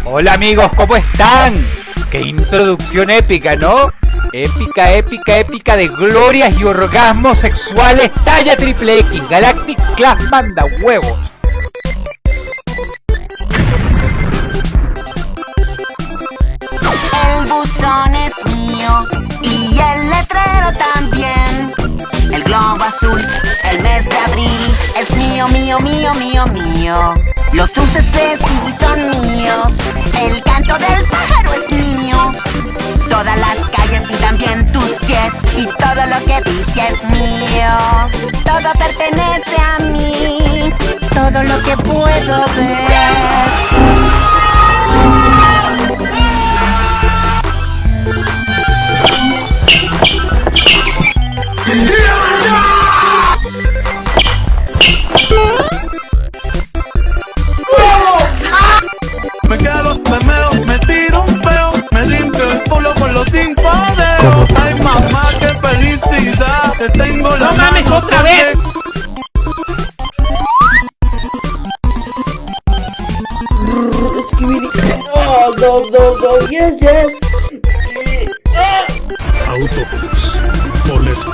Hola amigos, ¿cómo están? Qué introducción épica, ¿no? Épica, épica, épica de glorias y orgasmos sexuales talla triple X. Galactic Class manda huevos. El buzón es mío y el letrero también. El globo azul, el mes de abril, es mío, mío, mío, mío, mío. Los dulces de Siggy son míos. El canto del pájaro es mío. Todas las calles y también tus pies. Y todo lo que dije es mío. Todo pertenece a mí. Todo lo que puedo ver. Me quedo, me meo, me tiro un peo, me limpio el culo con los 5 dedos. Ay mamá, qué felicidad, te tengo la ¡No mames, mano otra vez! Oh, no, yes. Autopix, por la espalda.